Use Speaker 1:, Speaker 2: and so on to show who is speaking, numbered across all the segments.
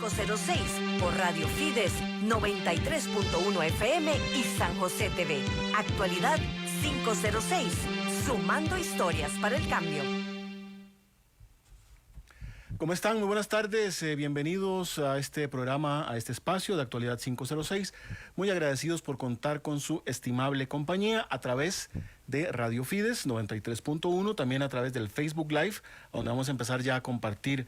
Speaker 1: 506 por Radio Fides 93.1 FM y San José TV. Actualidad 506, sumando historias para el cambio.
Speaker 2: ¿Cómo están? Muy buenas tardes, bienvenidos a este programa, a este espacio de Actualidad 506. Muy agradecidos por contar con su estimable compañía a través de Radio Fides 93.1, también a través del Facebook Live, donde vamos a empezar ya a compartir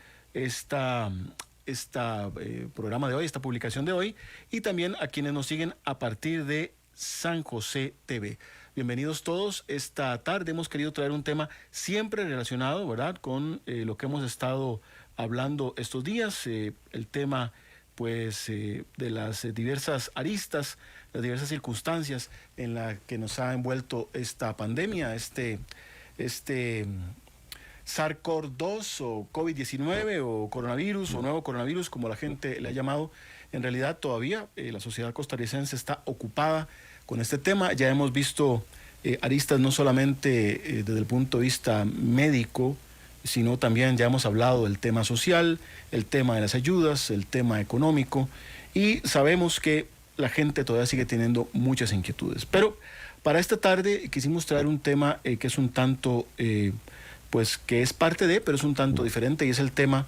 Speaker 2: programa de hoy, esta publicación de hoy, y también a quienes nos siguen a partir de San José TV. Bienvenidos todos. Esta tarde hemos querido traer un tema siempre relacionado, ¿verdad?, con lo que hemos estado hablando estos días, el tema pues de las diversas aristas, las diversas circunstancias en las que nos ha envuelto esta pandemia, este SARS-CoV-2 o COVID-19 o coronavirus o nuevo coronavirus, como la gente le ha llamado. En realidad todavía la sociedad costarricense está ocupada con este tema. Ya hemos visto aristas no solamente desde el punto de vista médico, sino también ya hemos hablado del tema social, el tema de las ayudas, el tema económico, y sabemos que la gente todavía sigue teniendo muchas inquietudes. Pero para esta tarde quisimos traer un tema que es un tanto, pues que es parte de, pero es un tanto diferente, y es el tema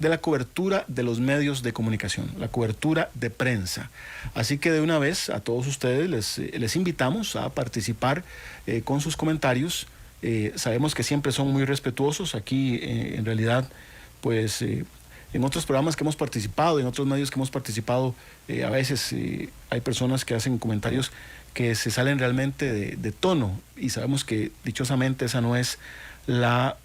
Speaker 2: de la cobertura de los medios de comunicación, la cobertura de prensa. Así que de una vez a todos ustedes les invitamos a participar con sus comentarios. Sabemos que siempre son muy respetuosos. Aquí en realidad pues en otros programas que hemos participado, en otros medios que hemos participado, a veces hay personas que hacen comentarios que se salen realmente de tono, y sabemos que dichosamente esa no es la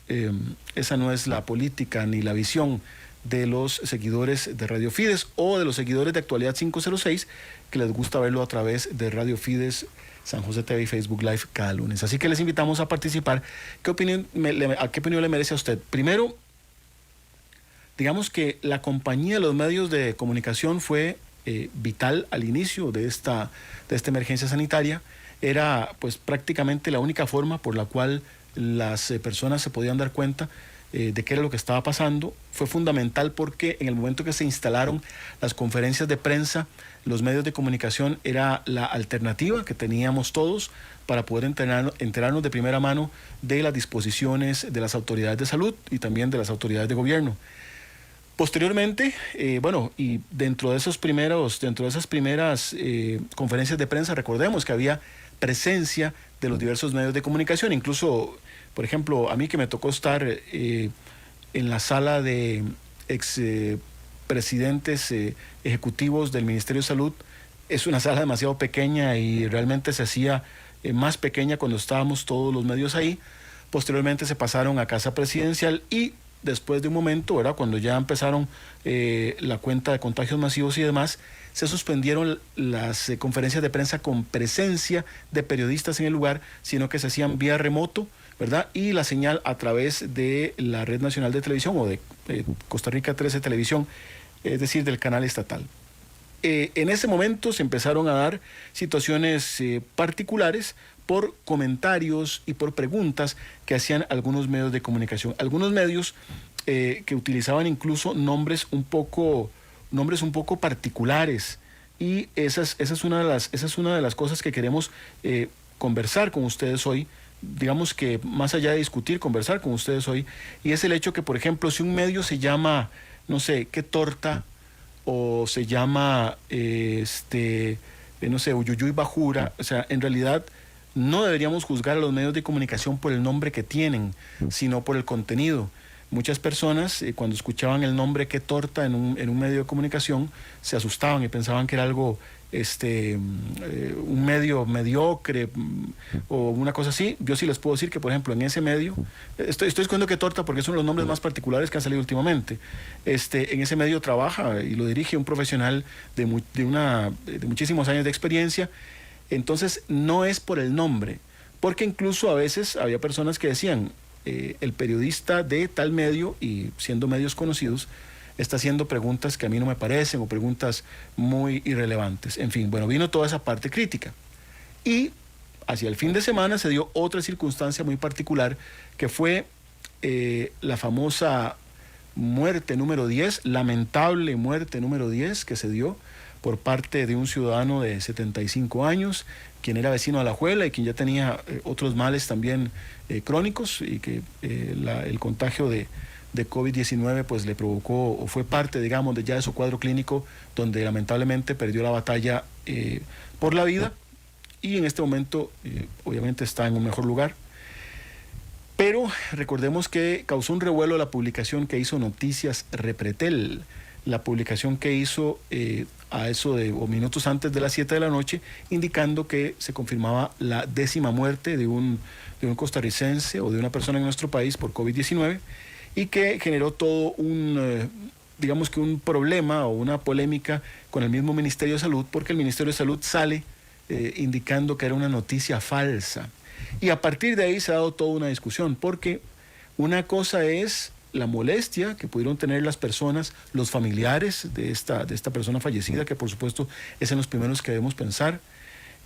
Speaker 2: política ni la visión de los seguidores de Radio Fides o de los seguidores de Actualidad 506, que les gusta verlo a través de Radio Fides, San José TV y Facebook Live cada lunes. Así que les invitamos a participar. ¿A qué opinión le merece a usted? Primero, digamos que la compañía de los medios de comunicación fue vital al inicio de esta emergencia sanitaria. Era pues prácticamente la única forma por la cual las personas se podían dar cuenta de qué era lo que estaba pasando. Fue fundamental porque en el momento que se instalaron las conferencias de prensa, los medios de comunicación era la alternativa que teníamos todos para poder enterarnos de primera mano de las disposiciones de las autoridades de salud y también de las autoridades de gobierno. Posteriormente, y dentro de esas primeras conferencias de prensa, recordemos que había presencia de los diversos medios de comunicación. Incluso, por ejemplo, a mí que me tocó estar en la sala de expresidentes ejecutivos del Ministerio de Salud, es una sala demasiado pequeña y realmente se hacía más pequeña cuando estábamos todos los medios ahí. Posteriormente se pasaron a Casa Presidencial y después de un momento, ¿verdad?, cuando ya empezaron la cuenta de contagios masivos y demás, se suspendieron las conferencias de prensa con presencia de periodistas en el lugar, sino que se hacían vía remoto, ¿verdad?, y la señal a través de la Red Nacional de Televisión o de Costa Rica 13 Televisión, es decir, del canal estatal. En ese momento se empezaron a dar situaciones particulares por comentarios y por preguntas que hacían algunos medios de comunicación. Algunos medios que utilizaban incluso nombres un poco particulares, y esa es una de las cosas que queremos conversar con ustedes hoy. Digamos que más allá de discutir, conversar con ustedes hoy, y es el hecho que, por ejemplo, si un medio se llama, no sé, qué torta, o se llama, no sé, Uyuyuy Bajura, o sea, en realidad no deberíamos juzgar a los medios de comunicación por el nombre que tienen, sino por el contenido. Muchas personas, cuando escuchaban el nombre qué torta en un medio de comunicación, se asustaban y pensaban que era algo, un medio mediocre o una cosa así. Yo sí les puedo decir que, por ejemplo, en ese medio, estoy escogiendo qué torta porque son los nombres más particulares que han salido últimamente. En ese medio trabaja y lo dirige un profesional de muchísimos años de experiencia. Entonces no es por el nombre, porque incluso a veces había personas que decían, el periodista de tal medio, y siendo medios conocidos, está haciendo preguntas que a mí no me parecen, o preguntas muy irrelevantes. En fin, bueno, vino toda esa parte crítica. Y hacia el fin de semana se dio otra circunstancia muy particular, que fue la famosa muerte número 10, lamentable muerte número 10 que se dio por parte de un ciudadano de 75 años, quien era vecino de Alajuela y quien ya tenía otros males también crónicos, y que el contagio de COVID-19 pues le provocó, o fue parte, digamos, de su cuadro clínico, donde lamentablemente perdió la batalla por la vida, y en este momento obviamente está en un mejor lugar. Pero recordemos que causó un revuelo la publicación que hizo Noticias Repretel, la publicación que hizo a eso de o minutos antes de las 7 de la noche, indicando que se confirmaba la 10ª muerte de un costarricense o de una persona en nuestro país por COVID-19, y que generó todo un, digamos que un problema o una polémica con el mismo Ministerio de Salud, porque el Ministerio de Salud sale indicando que era una noticia falsa. Y a partir de ahí se ha dado toda una discusión, porque una cosa es la molestia que pudieron tener las personas, los familiares de esta persona fallecida, que por supuesto es en los primeros que debemos pensar,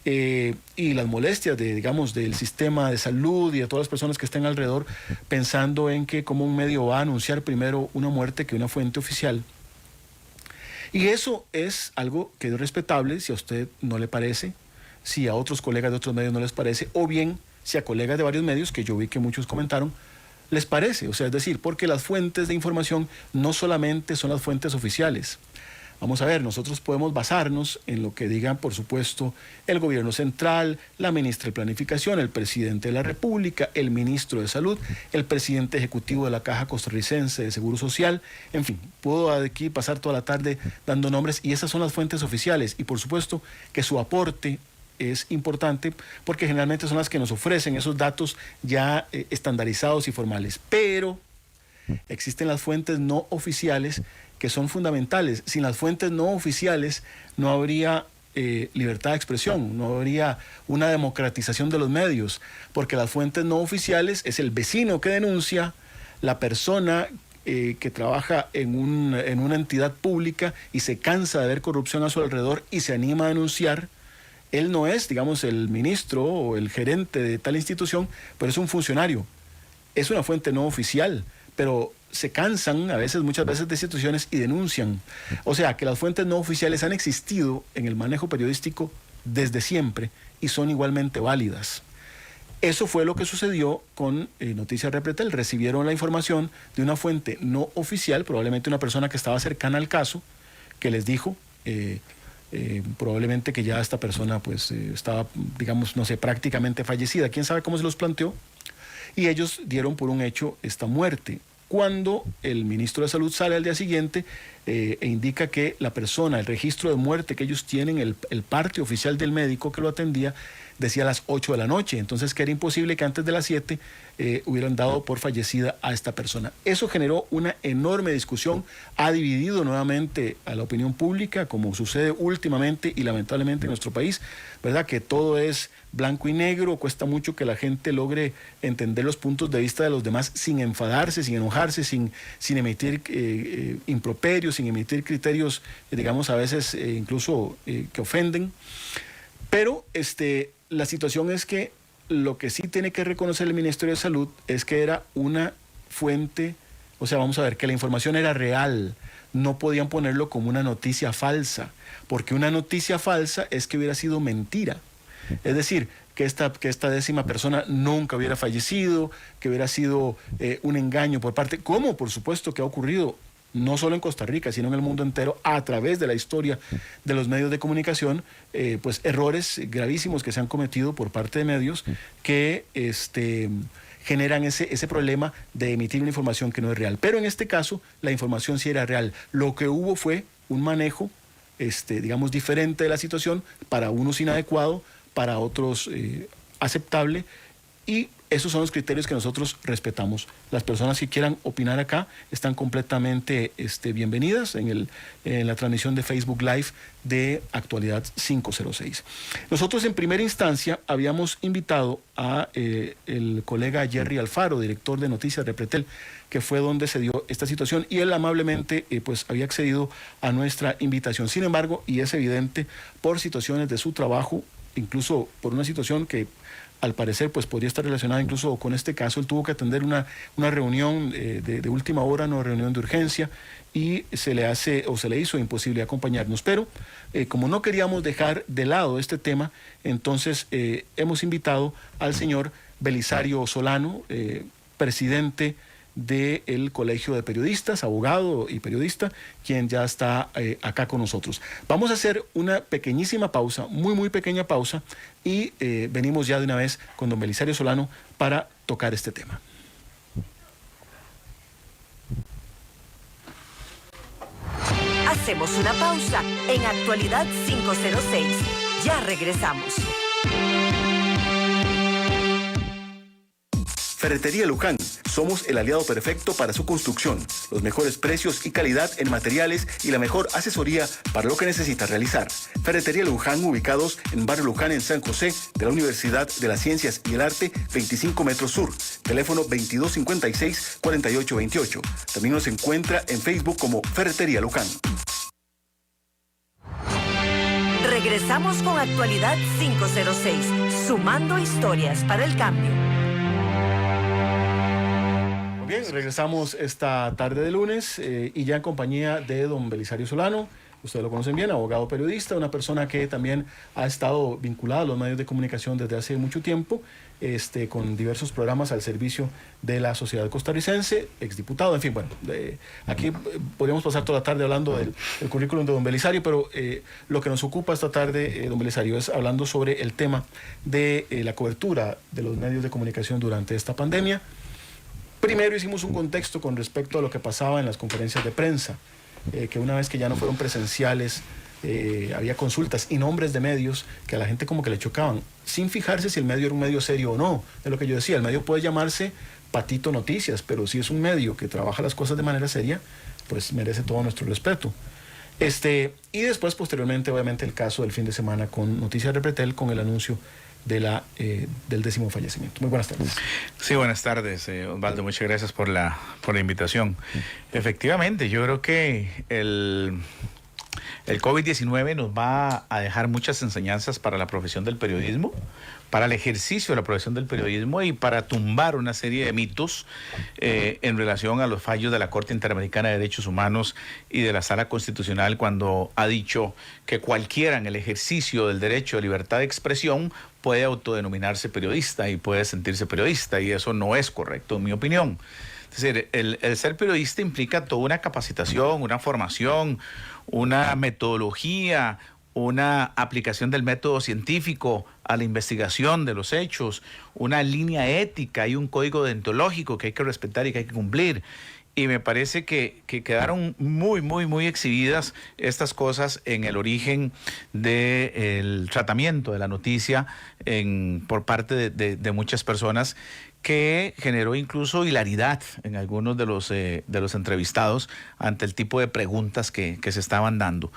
Speaker 2: y las molestias digamos, del sistema de salud y de todas las personas que estén alrededor, pensando en que como un medio va a anunciar primero una muerte que una fuente oficial. Y eso es algo que es respetable, si a usted no le parece, si a otros colegas de otros medios no les parece, o bien si a colegas de varios medios, que yo vi que muchos comentaron, les parece. O sea, es decir, porque las fuentes de información no solamente son las fuentes oficiales. Vamos a ver, nosotros podemos basarnos en lo que digan, por supuesto, el gobierno central, la ministra de Planificación, el presidente de la República, el ministro de Salud, el presidente ejecutivo de la Caja Costarricense de Seguro Social. En fin, puedo aquí pasar toda la tarde dando nombres, y esas son las fuentes oficiales. Y por supuesto que su aporte es importante, porque generalmente son las que nos ofrecen esos datos ya estandarizados y formales. Pero existen las fuentes no oficiales que son fundamentales. Sin las fuentes no oficiales no habría libertad de expresión, no habría una democratización de los medios, porque las fuentes no oficiales es el vecino que denuncia, la persona que trabaja en una entidad pública y se cansa de ver corrupción a su alrededor y se anima a denunciar. Él no es, digamos, el ministro o el gerente de tal institución, pero es un funcionario. Es una fuente no oficial, pero se cansan muchas veces de situaciones y denuncian. O sea, que las fuentes no oficiales han existido en el manejo periodístico desde siempre y son igualmente válidas. Eso fue lo que sucedió con Noticias Repretel. Recibieron la información de una fuente no oficial, probablemente una persona que estaba cercana al caso, que les dijo probablemente que ya esta persona pues estaba, digamos, no sé, prácticamente fallecida. ¿Quién sabe cómo se los planteó? Y ellos dieron por un hecho esta muerte. Cuando el ministro de Salud sale al día siguiente e indica que la persona, el registro de muerte que ellos tienen, el parte oficial del médico que lo atendía, decía a las 8 de la noche, entonces que era imposible que antes de las 7 hubieran dado por fallecida a esta persona. Eso generó una enorme discusión, ha dividido nuevamente a la opinión pública, como sucede últimamente y lamentablemente en nuestro país, ¿verdad? Que todo es blanco y negro, cuesta mucho que la gente logre entender los puntos de vista de los demás sin enfadarse, sin enojarse, sin emitir improperios, sin emitir criterios, digamos, a veces incluso que ofenden. Pero la situación es que lo que sí tiene que reconocer el Ministerio de Salud es que era una fuente, o sea, vamos a ver, que la información era real, no podían ponerlo como una noticia falsa, porque una noticia falsa es que hubiera sido mentira. Es decir, que esta 10ª persona nunca hubiera fallecido, que hubiera sido un engaño por parte, como por supuesto que ha ocurrido no solo en Costa Rica, sino en el mundo entero, a través de la historia de los medios de comunicación, pues errores gravísimos que se han cometido por parte de medios que generan ese problema de emitir una información que no es real. Pero en este caso, la información sí era real. Lo que hubo fue un manejo, digamos, diferente de la situación, para unos inadecuado, para otros aceptable, y esos son los criterios que nosotros respetamos. Las personas que quieran opinar acá están completamente bienvenidas en la transmisión de Facebook Live de Actualidad 506. Nosotros en primera instancia habíamos invitado a el colega Jerry Alfaro, director de Noticias Repretel, que fue donde se dio esta situación, y él amablemente pues había accedido a nuestra invitación. Sin embargo, y es evidente, por situaciones de su trabajo, incluso por una situación que al parecer pues podría estar relacionada incluso con este caso. Él tuvo que atender una reunión de última hora, una reunión de urgencia, y se le hizo imposible acompañarnos. Pero como no queríamos dejar de lado este tema, entonces hemos invitado al señor Belisario Solano, presidente del Colegio de Periodistas, abogado y periodista, quien ya está acá con nosotros. Vamos a hacer una pequeñísima pausa, muy pequeña pausa, y venimos ya de una vez con don Belisario Solano para tocar este tema.
Speaker 1: Hacemos una pausa en Actualidad 506. Ya regresamos.
Speaker 2: Ferretería Luján. Somos el aliado perfecto para su construcción. Los mejores precios y calidad en materiales y la mejor asesoría para lo que necesita realizar. Ferretería Luján, ubicados en Barrio Luján, en San José, de la Universidad de las Ciencias y el Arte, 25 metros sur. Teléfono 2256-4828. También nos encuentra en Facebook como Ferretería Luján.
Speaker 1: Regresamos con Actualidad 506, sumando historias para el cambio.
Speaker 2: Bien, regresamos esta tarde de lunes y ya en compañía de don Belisario Solano. Ustedes lo conocen bien, abogado periodista, una persona que también ha estado vinculada a los medios de comunicación desde hace mucho tiempo, con diversos programas al servicio de la sociedad costarricense, exdiputado, en fin, bueno, aquí podríamos pasar toda la tarde hablando del currículum de don Belisario, pero lo que nos ocupa esta tarde, don Belisario, es hablando sobre el tema de la cobertura de los medios de comunicación durante esta pandemia. Primero hicimos un contexto con respecto a lo que pasaba en las conferencias de prensa, que una vez que ya no fueron presenciales, había consultas y nombres de medios que a la gente como que le chocaban, sin fijarse si el medio era un medio serio o no. Es lo que yo decía, el medio puede llamarse Patito Noticias, pero si es un medio que trabaja las cosas de manera seria, pues merece todo nuestro respeto. Y después, posteriormente, obviamente, el caso del fin de semana con Noticias Repretel, con el anuncio del 10º fallecimiento. Muy buenas tardes.
Speaker 3: Sí, buenas tardes, Osvaldo. Muchas gracias por la invitación. Efectivamente, yo creo que el COVID-19 nos va a dejar muchas enseñanzas para la profesión del periodismo, para el ejercicio de la profesión del periodismo y para tumbar una serie de mitos en relación a los fallos de la Corte Interamericana de Derechos Humanos y de la Sala Constitucional, cuando ha dicho que cualquiera en el ejercicio del derecho de libertad de expresión puede autodenominarse periodista y puede sentirse periodista, y eso no es correcto, en mi opinión. Es decir, el ser periodista implica toda una capacitación, una formación, una metodología, una aplicación del método científico a la investigación de los hechos, una línea ética y un código deontológico que hay que respetar y que hay que cumplir. Y me parece que quedaron muy exhibidas estas cosas en el origen del tratamiento de la noticia por parte de muchas personas, que generó incluso hilaridad en algunos de los entrevistados ante el tipo de preguntas que se estaban dando.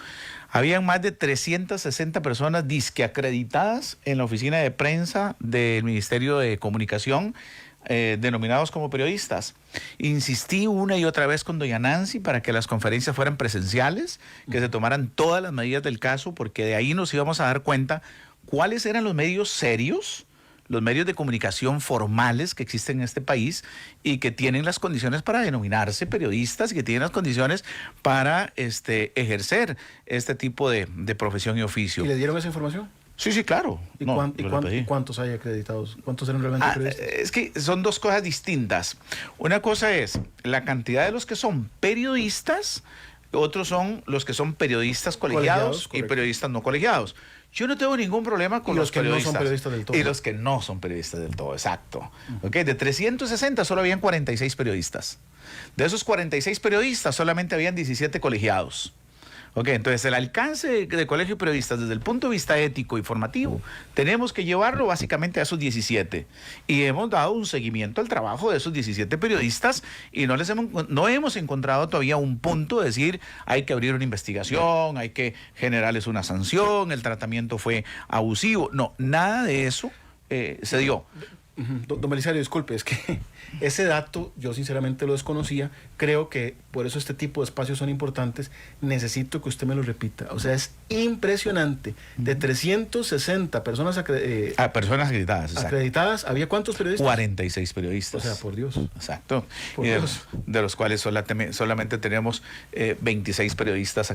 Speaker 3: Habían más de 360 personas disque acreditadas en la oficina de prensa del Ministerio de Comunicación, denominados como periodistas. Insistí una y otra vez con doña Nancy para que las conferencias fueran presenciales, que se tomaran todas las medidas del caso, porque de ahí nos íbamos a dar cuenta cuáles eran los medios serios, los medios de comunicación formales que existen en este país y que tienen las condiciones para denominarse periodistas y que tienen las condiciones para ejercer este tipo de profesión y oficio.
Speaker 2: ¿Y le dieron esa información?
Speaker 3: Sí, claro.
Speaker 2: ¿Y cuántos hay acreditados? ¿Cuántos eran realmente periodistas?
Speaker 3: Es que son dos cosas distintas. Una cosa es la cantidad de los que son periodistas, otros son los que son periodistas colegiados y periodistas no colegiados. Yo no tengo ningún problema con los periodistas.
Speaker 2: Que no son periodistas del todo.
Speaker 3: Y los que no son periodistas del todo, exacto. Okay, de 360 solo habían 46 periodistas. De esos 46 periodistas solamente habían 17 colegiados. Ok, entonces el alcance de colegio de periodistas desde el punto de vista ético y formativo tenemos que llevarlo básicamente a esos 17, y hemos dado un seguimiento al trabajo de esos 17 periodistas y no hemos encontrado todavía un punto de decir hay que abrir una investigación, hay que generarles una sanción, el tratamiento fue abusivo. No, nada de eso se dio.
Speaker 2: Don Belisario, disculpe, es que Ese dato yo sinceramente lo desconocía. Creo que por eso este tipo de espacios son importantes. Necesito que usted me lo repita. O sea, es impresionante. De 360 personas
Speaker 3: personas acreditadas.
Speaker 2: Acreditadas, ¿había cuántos periodistas?
Speaker 3: 46 periodistas.
Speaker 2: O sea, por Dios.
Speaker 3: Exacto.
Speaker 2: Por Dios.
Speaker 3: De los cuales solamente tenemos 26 periodistas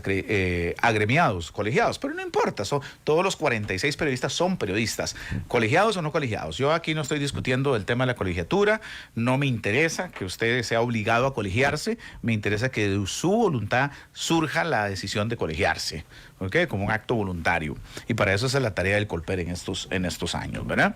Speaker 3: agremiados, colegiados. Pero no importa, todos los 46 periodistas son periodistas, colegiados o no colegiados. Yo aquí no estoy discutiendo el tema de la colegiatura, no me interesa que usted sea obligado a colegiarse, me interesa que de su voluntad surja la decisión de colegiarse, ¿ok? Como un acto voluntario. Y para eso es la tarea del Colper en estos años, ¿verdad?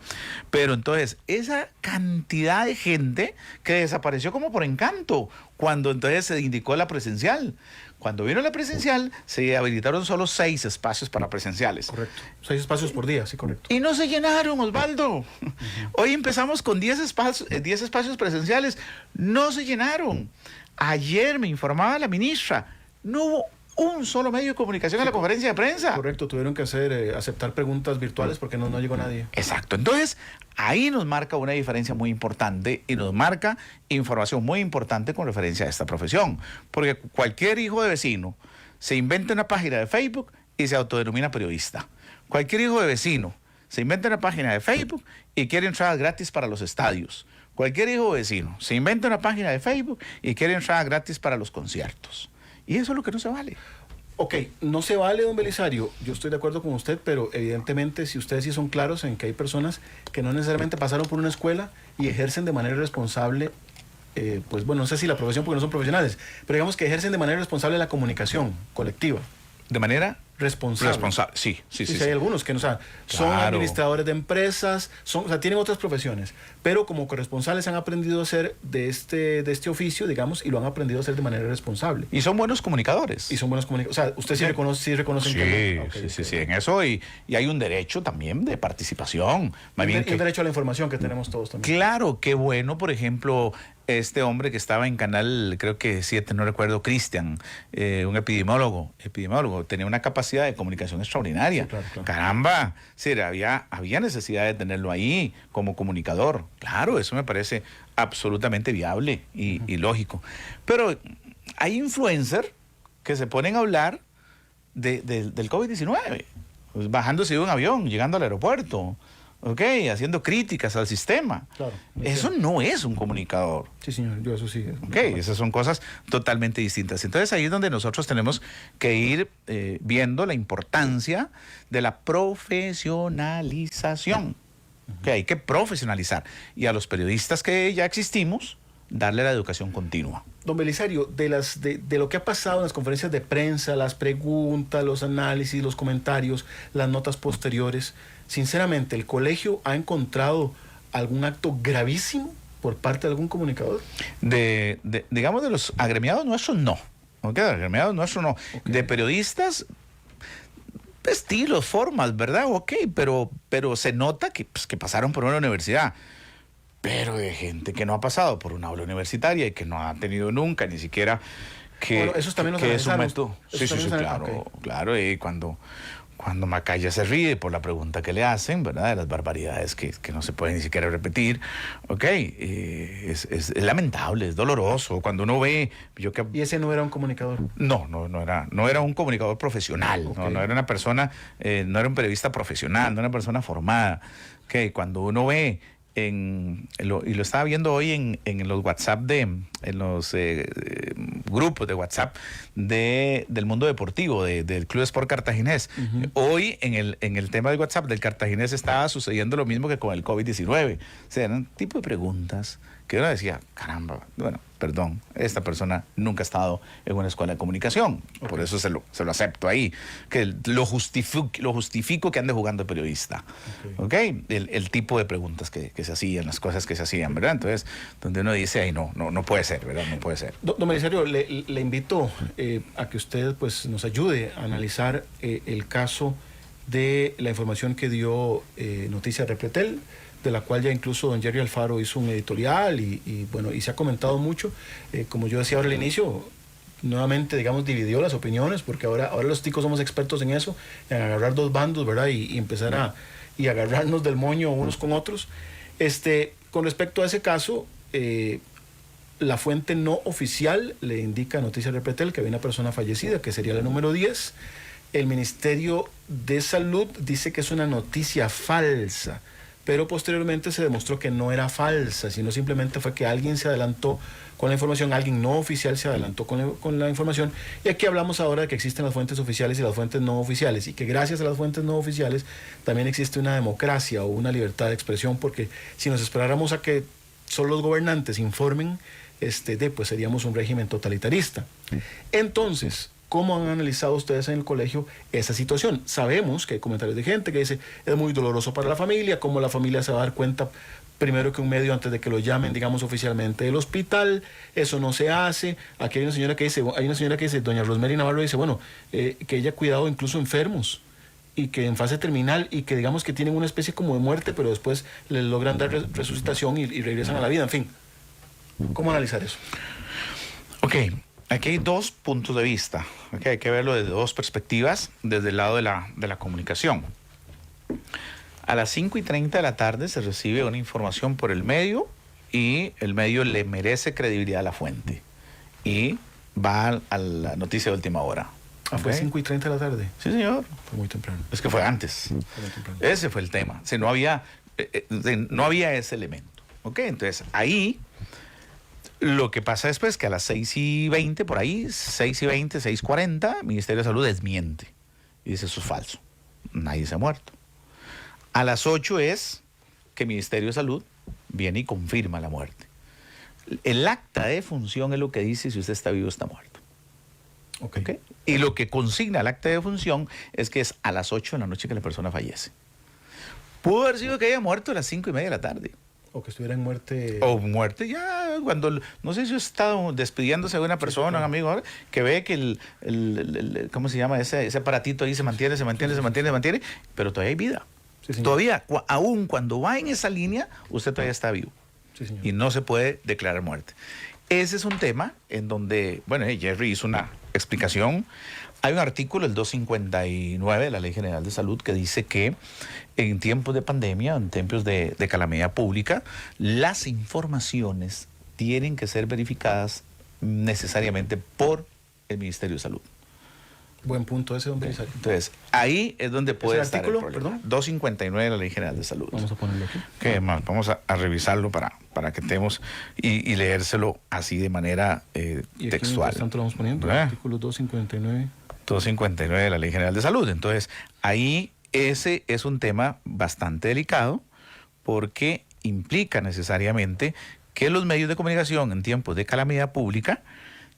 Speaker 3: Pero entonces, esa cantidad de gente que desapareció como por encanto, cuando entonces se indicó la presencial. Cuando vino la presencial, se habilitaron solo 6 espacios para presenciales.
Speaker 2: Correcto. 6 espacios por día, sí, correcto.
Speaker 3: Y no se llenaron, Osvaldo. Hoy empezamos con 10 espacios presenciales. No se llenaron. Ayer me informaba la ministra, no hubo un solo medio de comunicación a la conferencia de prensa.
Speaker 2: Correcto, tuvieron que aceptar preguntas virtuales porque no llegó nadie.
Speaker 3: Exacto, entonces ahí nos marca una diferencia muy importante y nos marca información muy importante con referencia a esta profesión, porque cualquier hijo de vecino se inventa una página de Facebook y se autodenomina periodista. Cualquier hijo de vecino se inventa una página de Facebook y quiere entradas gratis para los estadios. Cualquier hijo de vecino se inventa una página de Facebook y quiere entradas gratis para los conciertos. Y eso es lo que no se vale.
Speaker 2: Ok, no se vale, don Belisario. Yo estoy de acuerdo con usted, pero evidentemente si ustedes sí son claros en que hay personas que no necesariamente pasaron por una escuela y ejercen de manera responsable, pues bueno, no sé si la profesión porque no son profesionales, pero digamos que ejercen de manera responsable la comunicación colectiva.
Speaker 3: ¿De manera?
Speaker 2: Responsable.
Speaker 3: Sí.
Speaker 2: Hay algunos que no saben. Son
Speaker 3: Claro.
Speaker 2: administradores de empresas, tienen otras profesiones, pero como corresponsales han aprendido a hacer de este oficio, digamos, y lo han aprendido a hacer de manera responsable.
Speaker 3: Y son buenos comunicadores.
Speaker 2: Y son buenos comunicadores. O sea, usted sí reconoce
Speaker 3: Sí, en eso y hay un derecho también de participación.
Speaker 2: Y un derecho a la información que tenemos todos también.
Speaker 3: Claro, qué bueno, por ejemplo, este hombre que estaba en Canal, creo que 7, no recuerdo, Cristian, un epidemiólogo, tenía una capacidad de comunicación extraordinaria.
Speaker 2: Sí, claro.
Speaker 3: Caramba, sí, había necesidad de tenerlo ahí como comunicador. Claro, eso me parece absolutamente viable y lógico. Pero hay influencers que se ponen a hablar del COVID-19, pues, bajándose de un avión, llegando al aeropuerto, ¿ok? Haciendo críticas al sistema.
Speaker 2: Claro,
Speaker 3: eso no es un comunicador.
Speaker 2: Sí, señor, yo eso sí.
Speaker 3: Ok, esas son cosas totalmente distintas. Entonces ahí es donde nosotros tenemos que ir viendo la importancia de la profesionalización. Que hay que profesionalizar. Y a los periodistas que ya existimos, darle la educación continua.
Speaker 2: Don Belisario, de lo que ha pasado en las conferencias de prensa, las preguntas, los análisis, los comentarios, las notas posteriores, sinceramente, ¿el colegio ha encontrado algún acto gravísimo por parte de algún comunicador?
Speaker 3: Digamos, de los agremiados nuestros, no. ¿Okay? De agremiados nuestros, no. Okay. De periodistas, estilos, formas, ¿verdad? Ok, pero se nota que pasaron por una universidad. Pero de gente que no ha pasado por una aula universitaria y que no ha tenido nunca ni siquiera
Speaker 2: bueno, esos también los analizaron.
Speaker 3: Sí, claro, okay. Claro, y cuando Macaya se ríe por la pregunta que le hacen, ¿verdad? De las barbaridades que no se pueden ni siquiera repetir, ok, es lamentable, es doloroso. Cuando uno ve...
Speaker 2: ¿Y ese no era un comunicador?
Speaker 3: No era un comunicador profesional, okay. no era una persona, no era un periodista profesional, no era una persona formada. Okay, cuando uno ve... y lo estaba viendo hoy en los WhatsApp en los grupos de WhatsApp del mundo deportivo del Club Sport Cartaginés. Uh-huh. Hoy en el tema del WhatsApp del Cartaginés estaba sucediendo lo mismo que con el COVID-19. O sea, eran tipo de preguntas que uno decía, caramba, bueno, perdón, esta persona nunca ha estado en una escuela de comunicación, okay. Por eso se lo acepto ahí, que lo justifico que ande jugando de periodista, okay. El tipo de preguntas que se hacían, las cosas que se hacían, ¿verdad? Entonces, donde uno dice, ay, no puede ser, ¿verdad? No puede ser.
Speaker 2: Don Belisario, le invito a que usted pues nos ayude a analizar el caso de la información que dio Noticias Repretel, de la cual ya incluso don Jerry Alfaro hizo un editorial y se ha comentado mucho. Como yo decía ahora al inicio, nuevamente, digamos, dividió las opiniones, porque ahora los ticos somos expertos en eso, en agarrar dos bandos, ¿verdad? Y empezar a agarrarnos del moño unos con otros. Con respecto a ese caso, la fuente no oficial le indica a Noticias Repretel que había una persona fallecida, que sería la número 10. El Ministerio de Salud dice que es una noticia falsa, pero posteriormente se demostró que no era falsa, sino simplemente fue que alguien se adelantó con la información, alguien no oficial se adelantó con la información, y aquí hablamos ahora de que existen las fuentes oficiales y las fuentes no oficiales, y que gracias a las fuentes no oficiales también existe una democracia o una libertad de expresión, porque si nos esperáramos a que solo los gobernantes informen, pues seríamos un régimen totalitarista. Entonces, ¿cómo han analizado ustedes en el colegio esa situación? Sabemos que hay comentarios de gente que dice, es muy doloroso para la familia, cómo la familia se va a dar cuenta primero que un medio antes de que lo llamen, digamos, oficialmente del hospital. Eso no se hace. Aquí hay una señora que dice, doña Rosemary Navarro dice, bueno, que ella ha cuidado incluso enfermos, y que en fase terminal, y que digamos que tienen una especie como de muerte, pero después les logran dar resucitación y regresan a la vida. En fin, ¿cómo analizar eso?
Speaker 3: Ok. Aquí hay dos puntos de vista, okay, hay que verlo desde dos perspectivas, desde el lado de la comunicación. A las 5:30 de la tarde se recibe una información por el medio, y el medio le merece credibilidad a la fuente y va a la noticia de última hora.
Speaker 2: ¿Fue 5:30 de la tarde?
Speaker 3: Sí, señor.
Speaker 2: Fue muy temprano.
Speaker 3: Es que fue antes.
Speaker 2: Fue muy temprano.
Speaker 3: Ese fue el tema. O sea, no había ese elemento. ¿Ok? Entonces, ahí lo que pasa después es que a las 6:20, por ahí, 6:20, 6:40, el Ministerio de Salud desmiente y dice, eso es falso. Nadie se ha muerto. A las 8 es que el Ministerio de Salud viene y confirma la muerte. El acta de defunción es lo que dice si usted está vivo o está muerto.
Speaker 2: Okay.
Speaker 3: Y lo que consigna el acta de defunción es que es a las 8 de la noche que la persona fallece. Pudo haber sido que haya muerto a las 5:30 de la tarde.
Speaker 2: O que estuviera en muerte.
Speaker 3: O muerte ya, cuando, no sé si he estado despidiéndose de una persona, un amigo, que ve que el ¿cómo se llama? Ese aparatito ahí se mantiene, pero todavía hay vida.
Speaker 2: Sí,
Speaker 3: todavía, aún cuando va en esa línea, usted todavía está vivo.
Speaker 2: Sí, señor.
Speaker 3: Y no se puede declarar muerte. Ese es un tema en donde, bueno, Jerry hizo una explicación. Hay un artículo, el 259 de la Ley General de Salud, que dice que en tiempos de pandemia, en tiempos de calamidad pública, las informaciones tienen que ser verificadas necesariamente por el Ministerio de Salud.
Speaker 2: Buen punto ese, don Belisario.
Speaker 3: Entonces, ahí es donde puede estar
Speaker 2: artículo,
Speaker 3: el problema.
Speaker 2: perdón?
Speaker 3: 259 de la Ley General de Salud.
Speaker 2: Vamos a ponerlo aquí.
Speaker 3: Que vamos a revisarlo para que estemos y leérselo así de manera
Speaker 2: Y
Speaker 3: textual.
Speaker 2: Aquí, lo vamos poniendo, artículo 259.
Speaker 3: 259 de la Ley General de Salud. Entonces, ahí ese es un tema bastante delicado, porque implica necesariamente que los medios de comunicación en tiempos de calamidad pública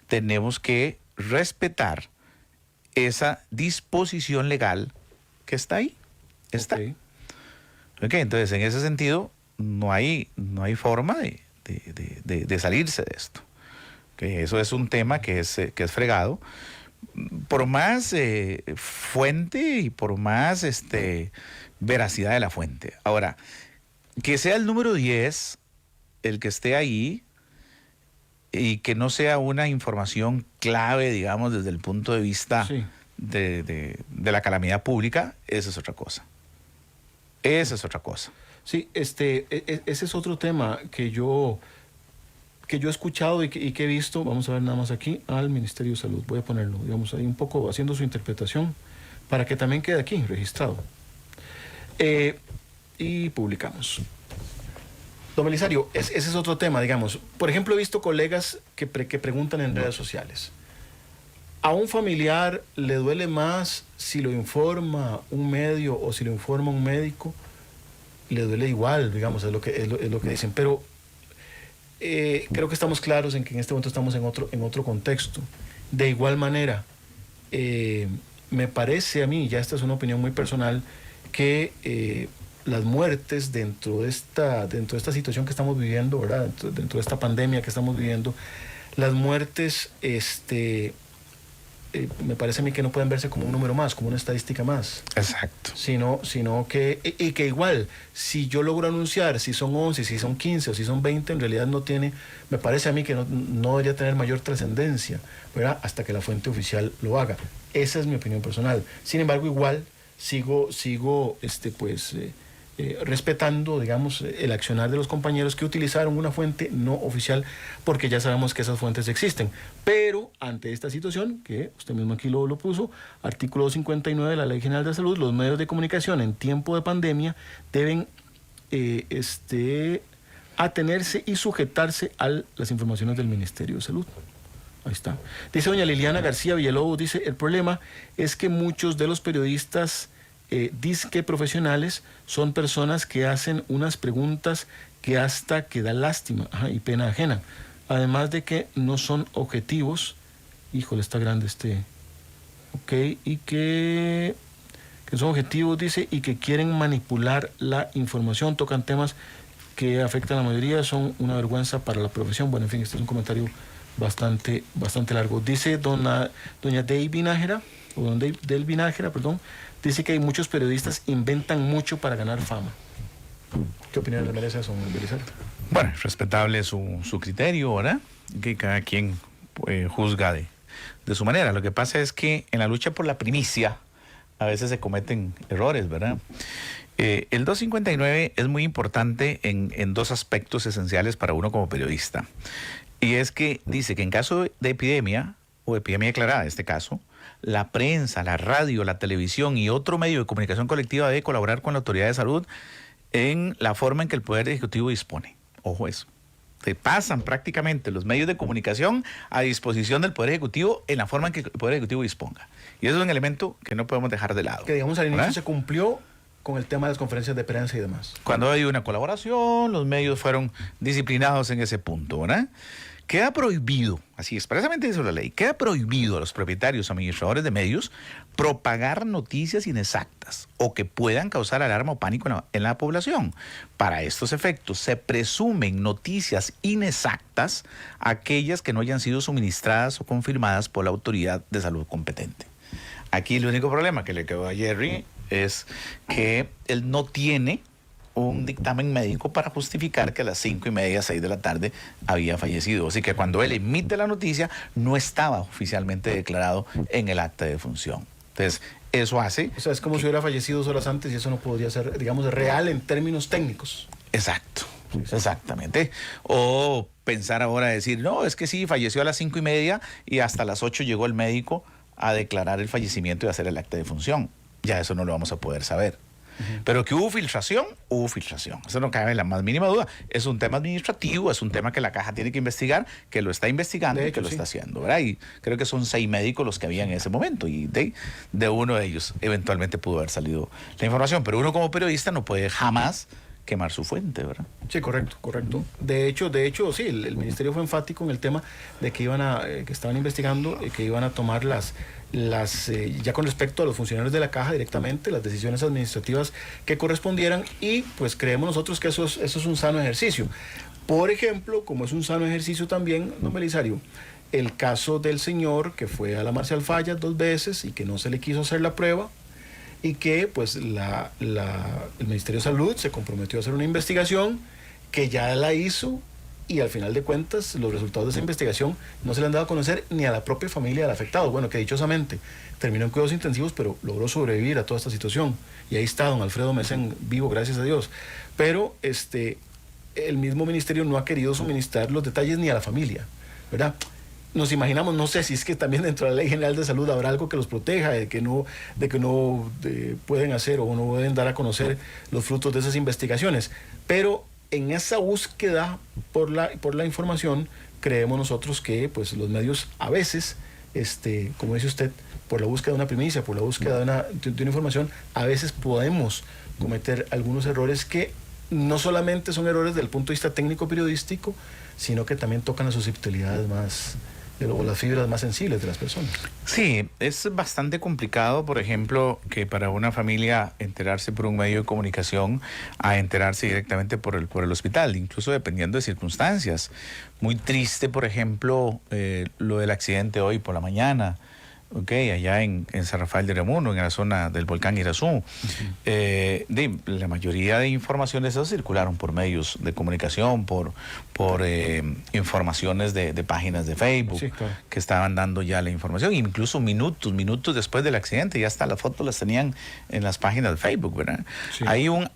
Speaker 3: tenemos que respetar esa disposición legal que está ahí. Está. Okay, entonces, en ese sentido, no hay forma de salirse de esto. Okay, eso es un tema que es fregado. Por más fuente y por más veracidad de la fuente. Ahora, que sea el número 10 el que esté ahí, y que no sea una información clave, digamos, desde el punto de vista de la calamidad pública, esa es otra cosa. Esa es otra cosa.
Speaker 2: Sí, ese es otro tema que yo he escuchado y que he visto. Vamos a ver nada más aquí al Ministerio de Salud. Voy a ponerlo, digamos, ahí un poco haciendo su interpretación para que también quede aquí registrado. Y publicamos. Don Belisario, ese es otro tema, digamos. Por ejemplo, he visto colegas que preguntan en redes sociales. ¿A un familiar le duele más si lo informa un medio o si lo informa un médico? Le duele igual, digamos, es lo que dicen. Pero creo que estamos claros en que en este momento estamos en otro contexto. De igual manera, me parece a mí, ya esta es una opinión muy personal, que las muertes dentro de esta situación que estamos viviendo, ¿verdad? Dentro de esta pandemia que estamos viviendo, las muertes, me parece a mí que no pueden verse como un número más, como una estadística más.
Speaker 3: Exacto.
Speaker 2: Sino que igual, si yo logro anunciar si son 11, si son 15 o si son 20, en realidad no tiene, me parece a mí que no debería tener mayor trascendencia, ¿verdad? Hasta que la fuente oficial lo haga. Esa es mi opinión personal. Sin embargo, igual sigo respetando, digamos, el accionar de los compañeros que utilizaron una fuente no oficial, porque ya sabemos que esas fuentes existen. Pero ante esta situación, que usted mismo aquí lo puso, artículo 59 de la Ley General de Salud, los medios de comunicación en tiempo de pandemia deben atenerse y sujetarse a las informaciones del Ministerio de Salud. Ahí está. Dice doña Liliana García Villalobos, dice, el problema es que muchos de los periodistas disque profesionales son personas que hacen unas preguntas que hasta que da lástima y pena ajena. Además de que no son objetivos. Híjole, está grande ok, y que son objetivos, dice, y que quieren manipular la información, tocan temas que afectan a la mayoría, son una vergüenza para la profesión. Bueno, en fin, este es un comentario bastante largo. Dice doña Del Vinájera, perdón, dice que hay muchos periodistas inventan mucho para ganar fama. ¿Qué opinión le merece eso, Belisario?
Speaker 3: Bueno, respetable su criterio, ¿verdad? Que cada quien juzga de su manera. Lo que pasa es que en la lucha por la primicia a veces se cometen errores, ¿verdad? El 259 es muy importante en dos aspectos esenciales para uno como periodista. Y es que dice que en caso de epidemia, o epidemia declarada en este caso, la prensa, la radio, la televisión y otro medio de comunicación colectiva debe colaborar con la autoridad de salud en la forma en que el Poder Ejecutivo dispone. Ojo eso. Se pasan prácticamente los medios de comunicación a disposición del Poder Ejecutivo en la forma en que el Poder Ejecutivo disponga. Y eso es un elemento que no podemos dejar de lado.
Speaker 2: Que digamos al inicio se cumplió con el tema de las conferencias de prensa y demás.
Speaker 3: Cuando hay una colaboración, los medios fueron disciplinados en ese punto, ¿verdad? Queda prohibido, así expresamente dice la ley, queda prohibido a los propietarios o administradores de medios propagar noticias inexactas o que puedan causar alarma o pánico en la población. Para estos efectos, se presumen noticias inexactas aquellas que no hayan sido suministradas o confirmadas por la autoridad de salud competente. Aquí el único problema que le quedó a Jerry es que él no tiene un dictamen médico para justificar que a las 5:30, 6 de la tarde había fallecido. Así que cuando él emite la noticia, no estaba oficialmente declarado en el acta de defunción. Entonces, eso hace...
Speaker 2: O sea, es como si hubiera fallecido 2 horas antes y eso no podría ser, digamos, real en términos técnicos.
Speaker 3: Exacto, exactamente. O pensar ahora, decir, no, es que sí, falleció a las 5:30 y hasta las 8 llegó el médico a declarar el fallecimiento y hacer el acta de defunción. Ya eso no lo vamos a poder saber. Pero que hubo filtración, eso no cabe en la más mínima duda. Es un tema administrativo, es un tema que la caja tiene que investigar, que lo está investigando y que lo está haciendo, ¿verdad? Y creo que son 6 médicos los que habían en ese momento y de uno de ellos eventualmente pudo haber salido la información. Pero uno como periodista no puede jamás quemar su fuente, ¿verdad?
Speaker 2: Sí, correcto. De hecho, sí, el ministerio fue enfático en el tema de que que estaban investigando, que iban a tomar ya con respecto a los funcionarios de la caja directamente, las decisiones administrativas que correspondieran, y pues creemos nosotros que eso es un sano ejercicio. Por ejemplo, como es un sano ejercicio también, don Belisario, el caso del señor que fue a la Marcial Fallas 2 veces y que no se le quiso hacer la prueba, y que pues el Ministerio de Salud se comprometió a hacer una investigación, que ya la hizo, y al final de cuentas los resultados de esa investigación no se le han dado a conocer ni a la propia familia del afectado. Bueno, que dichosamente terminó en cuidados intensivos, pero logró sobrevivir a toda esta situación, y ahí está don Alfredo Mesén vivo, gracias a Dios. Pero el mismo ministerio no ha querido suministrar los detalles ni a la familia, ¿verdad? Nos imaginamos, no sé si es que también dentro de la Ley General de Salud habrá algo que los proteja de que no pueden hacer o no pueden dar a conocer los frutos de esas investigaciones. Pero en esa búsqueda por la información, creemos nosotros que pues los medios a veces, como dice usted, por la búsqueda de una primicia, por la búsqueda de una información, a veces podemos cometer algunos errores que no solamente son errores desde el punto de vista técnico periodístico, sino que también tocan las susceptibilidades o las fibras más sensibles de las personas.
Speaker 3: Sí, es bastante complicado, por ejemplo, que para una familia enterarse por un medio de comunicación a enterarse directamente por el hospital, incluso dependiendo de circunstancias. Muy triste, por ejemplo, lo del accidente hoy por la mañana allá en San Rafael de Remuno, en la zona del volcán Irazú. La mayoría de informaciones esas circularon por medios de comunicación, por informaciones de páginas de Facebook,
Speaker 2: Sí, claro,
Speaker 3: que estaban dando ya la información, incluso minutos después del accidente, ya hasta las fotos las tenían en las páginas de Facebook, ¿verdad?
Speaker 2: Sí.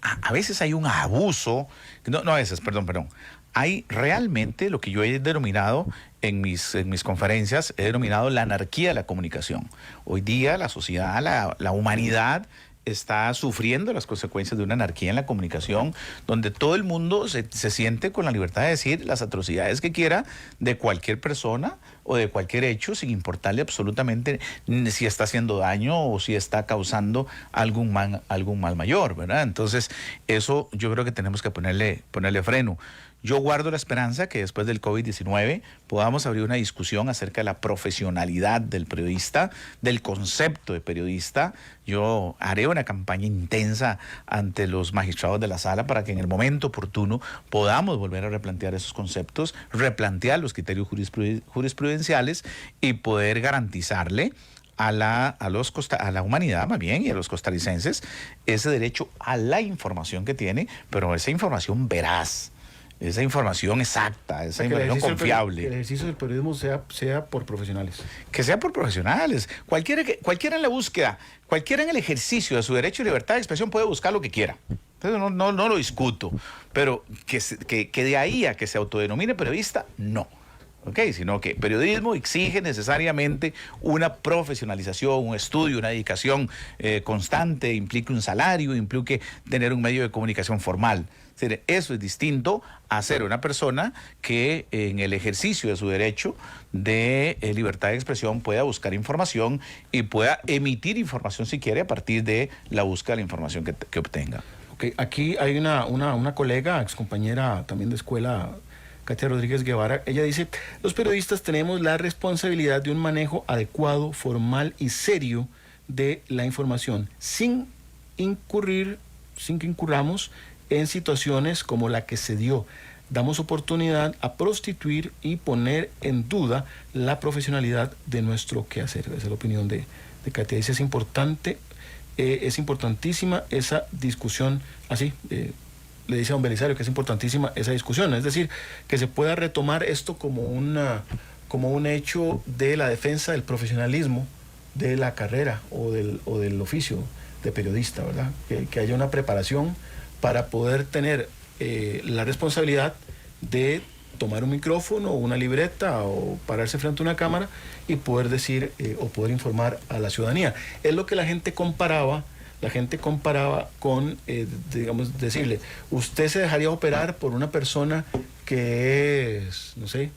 Speaker 3: A veces hay un abuso, no a veces, perdón. Hay realmente lo que yo he denominado en mis conferencias, he denominado la anarquía de la comunicación. Hoy día la sociedad, la humanidad está sufriendo las consecuencias de una anarquía en la comunicación, donde todo el mundo se siente con la libertad de decir las atrocidades que quiera de cualquier persona o de cualquier hecho, sin importarle absolutamente si está haciendo daño o si está causando algún mal mayor, ¿verdad? Entonces, eso yo creo que tenemos que ponerle freno. Yo guardo la esperanza que después del COVID-19 podamos abrir una discusión acerca de la profesionalidad del periodista, del concepto de periodista. Yo haré una campaña intensa ante los magistrados de la sala para que en el momento oportuno podamos volver a replantear esos conceptos, replantear los criterios jurisprudenciales y poder garantizarle a la humanidad más bien y a los costarricenses ese derecho a la información que tiene, pero esa información veraz, esa información exacta, esa información confiable.
Speaker 2: Que el ejercicio del periodismo sea por profesionales.
Speaker 3: Que sea por profesionales. Cualquiera en la búsqueda, cualquiera en el ejercicio de su derecho y libertad de expresión puede buscar lo que quiera. Entonces no lo discuto. Pero que de ahí a que se autodenomine periodista, no. Sino que periodismo exige necesariamente una profesionalización, un estudio, una dedicación constante, implica un salario, implique tener un medio de comunicación formal. Eso es distinto a ser una persona que en el ejercicio de su derecho de libertad de expresión pueda buscar información y pueda emitir información si quiere a partir de la búsqueda de la información que obtenga.
Speaker 2: Aquí hay una colega, excompañera también de escuela, Katia Rodríguez Guevara. Ella dice: los periodistas tenemos la responsabilidad de un manejo adecuado, formal y serio de la información, sin que incurramos en situaciones como la que se dio. Damos oportunidad a prostituir y poner en duda la profesionalidad de nuestro quehacer. Esa es la opinión de Katia. Dice: es importante, es importantísima esa discusión, así, le dice a don Belisario que es importantísima esa discusión, es decir, que se pueda retomar esto como un hecho de la defensa del profesionalismo de la carrera o del oficio de periodista, ¿verdad? Que haya una preparación para poder tener la responsabilidad de tomar un micrófono o una libreta o pararse frente a una cámara y poder decir o poder informar a la ciudadanía. Es lo que la gente comparaba con, digamos, decirle: usted se dejaría operar por una persona que es, no sé,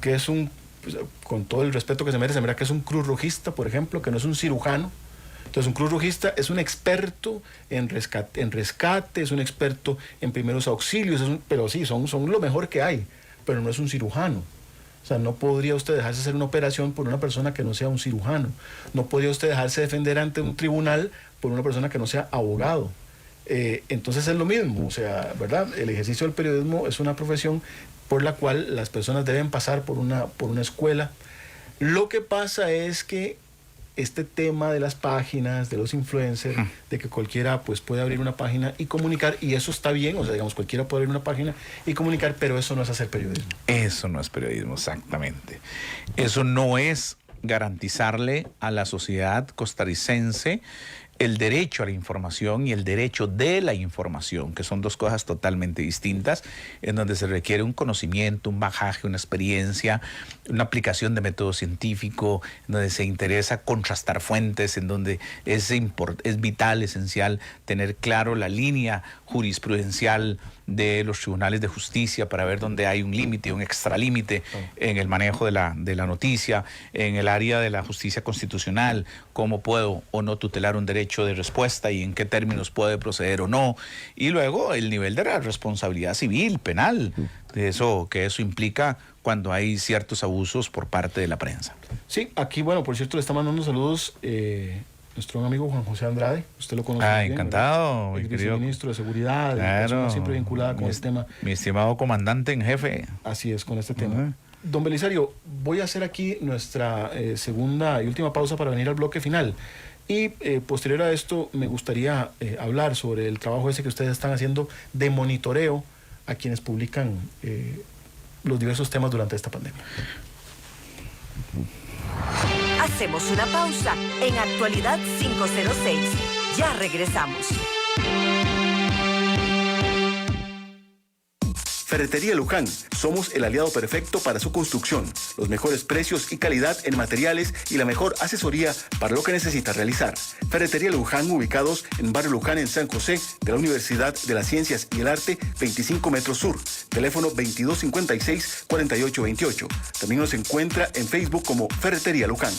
Speaker 2: que es pues, con todo el respeto que se merece, ¿verdad?, que es un cruz rojista, por ejemplo, que no es un cirujano. Entonces, un cruz rojista es un experto en rescate, es un experto en primeros auxilios, pero sí, son lo mejor que hay, pero no es un cirujano. O sea, no podría usted dejarse hacer una operación por una persona que no sea un cirujano. No podría usted dejarse defender ante un tribunal por una persona que no sea abogado. Entonces es lo mismo, o sea, ¿verdad? El ejercicio del periodismo es una profesión por la cual las personas deben pasar por una escuela. Lo que pasa es que este tema de las páginas, de los influencers, de que cualquiera pues puede abrir una página y comunicar, y eso está bien, o sea, digamos, cualquiera puede abrir una página y comunicar, pero eso no es hacer periodismo.
Speaker 3: Eso no es periodismo, exactamente. Eso no es garantizarle a la sociedad costarricense el derecho a la información y el derecho de la información, que son dos cosas totalmente distintas, en donde se requiere un conocimiento, un bagaje, una experiencia, una aplicación de método científico, en donde se interesa contrastar fuentes, en donde es vital, esencial, tener claro la línea jurisprudencial de los tribunales de justicia para ver dónde hay un límite, un extralímite en el manejo de la noticia, en el área de la justicia constitucional, cómo puedo o no tutelar un derecho de respuesta y en qué términos puede proceder o no, y luego el nivel de la responsabilidad civil, penal, que eso implica cuando hay ciertos abusos por parte de la prensa.
Speaker 2: Sí, aquí, bueno, por cierto, le está mandando saludos nuestro amigo Juan José Andrade. Usted lo conoce muy bien,
Speaker 3: encantado,
Speaker 2: ¿verdad?
Speaker 3: mi querido
Speaker 2: Viceministro de Seguridad,
Speaker 3: claro,
Speaker 2: siempre vinculada con este tema.
Speaker 3: Mi estimado comandante en jefe.
Speaker 2: Así es, con este tema. Don Belisario, voy a hacer aquí nuestra segunda y última pausa para venir al bloque final. Y posterior a esto me gustaría hablar sobre el trabajo ese que ustedes están haciendo de monitoreo a quienes publican los diversos temas durante esta pandemia.
Speaker 1: Hacemos una pausa en Actualidad 506. Ya regresamos.
Speaker 2: Ferretería Luján. Somos el aliado perfecto para su construcción. Los mejores precios y calidad en materiales y la mejor asesoría para lo que necesita realizar. Ferretería Luján, ubicados en Barrio Luján, en San José, de la Universidad de las Ciencias y el Arte, 25 metros sur. Teléfono 2256-4828. También nos encuentra en Facebook como Ferretería Luján.